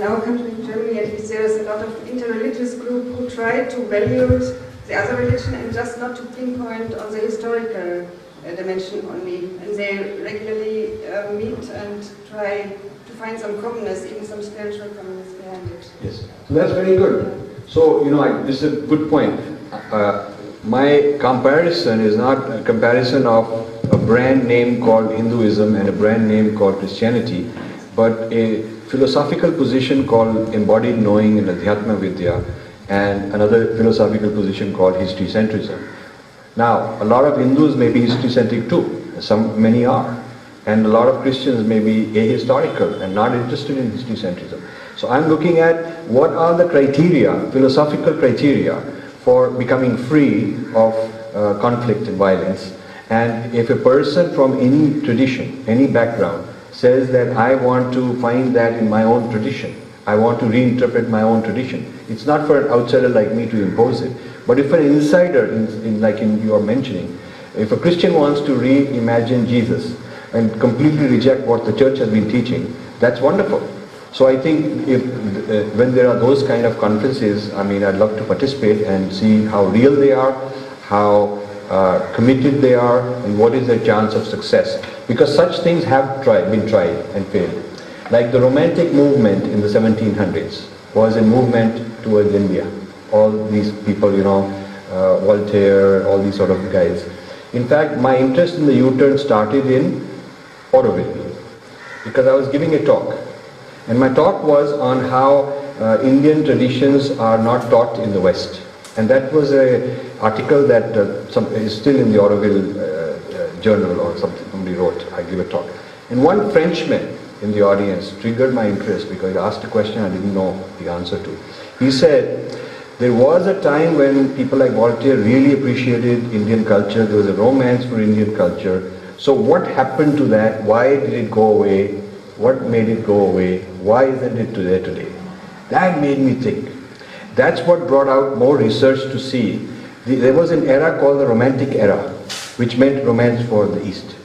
in our country, in Germany at least, there is a lot of interreligious group who try to value the other religion and just not to pinpoint on the historical dimension only. And they regularly meet and try to find some commonness, even some spiritual commonness behind it. Yes, so that's very good. So, this is a good point. My comparison is not a comparison of a brand name called Hinduism and a brand name called Christianity, but a philosophical position called embodied knowing in Adhyatma Vidya and another philosophical position called history centrism. Now, a lot of Hindus may be history centric too, many are, and a lot of Christians may be ahistorical and not interested in history centrism. So I'm looking at what are the criteria, philosophical criteria, for becoming free of conflict and violence. And if a person from any tradition, any background, says that I want to find that in my own tradition, I want to reinterpret my own tradition, it's not for an outsider like me to impose it. But if an insider, like you are mentioning, if a Christian wants to reimagine Jesus and completely reject what the church has been teaching, that's wonderful. So I think when there are those kind of conferences, I'd love to participate and see how real they are, how committed they are, and what is their chance of success. Because such things have been tried and failed. Like the Romantic movement in the 1700s was a movement towards India. All these people, Voltaire, all these sort of guys. In fact, my interest in the U-turn started in Auroville, because I was giving a talk. And my talk was on how Indian traditions are not taught in the West. And that was an article that is still in the Auroville journal or something somebody wrote. I give a talk. And one Frenchman in the audience triggered my interest because he asked a question I didn't know the answer to. He said, there was a time when people like Voltaire really appreciated Indian culture. There was a romance for Indian culture. So what happened to that? Why did it go away? What made it go away? Why isn't it there today? That made me think. That's what brought out more research to see. There was an era called the Romantic era, which meant romance for the East.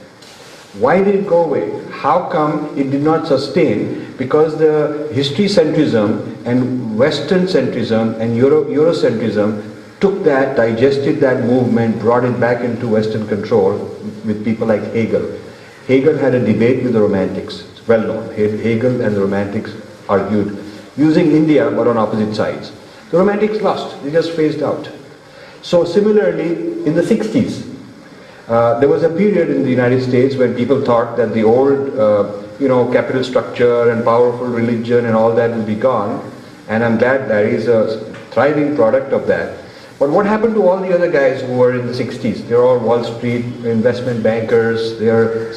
Why did it go away? How come it did not sustain? Because the history centrism and Western centrism and Eurocentrism took that, digested that movement, brought it back into Western control with people like Hegel. Hegel had a debate with the Romantics. It's well known. Hegel and the Romantics argued using India but on opposite sides. The Romantics lost. They just phased out. So similarly, in the 60s, there was a period in the United States when people thought that the old, capital structure and powerful religion and all that will be gone. And I'm glad there is a thriving product of that. But what happened to all the other guys who were in the 60s? They're all Wall Street investment bankers.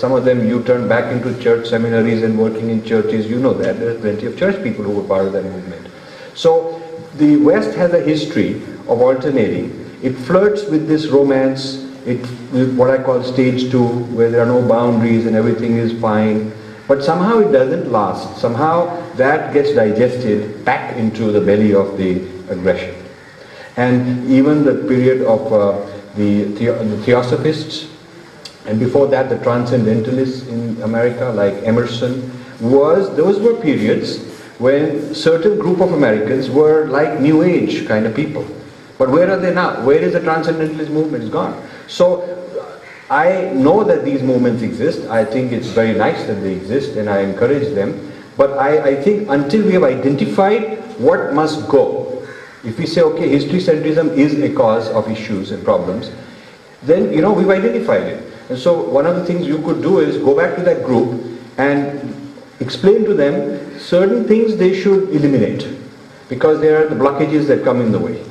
Some of them U-turned back into church seminaries and working in churches. You know that. There's plenty of church people who were part of that movement. So the West has a history of alternating. It flirts with this romance, with what I call stage 2, where there are no boundaries and everything is fine. But somehow it doesn't last. Somehow that gets digested back into the belly of the aggression. And even the period of the Theosophists, and before that the Transcendentalists in America, like Emerson, those were periods when certain group of Americans were like New Age kind of people. But where are they now? Where is the Transcendentalist movement? It's gone. So I know that these movements exist. I think it's very nice that they exist and I encourage them. But I think until we have identified what must go, if we say, okay, history centrism is a cause of issues and problems, then, we've identified it. And so one of the things you could do is go back to that group and explain to them certain things they should eliminate because there are the blockages that come in the way.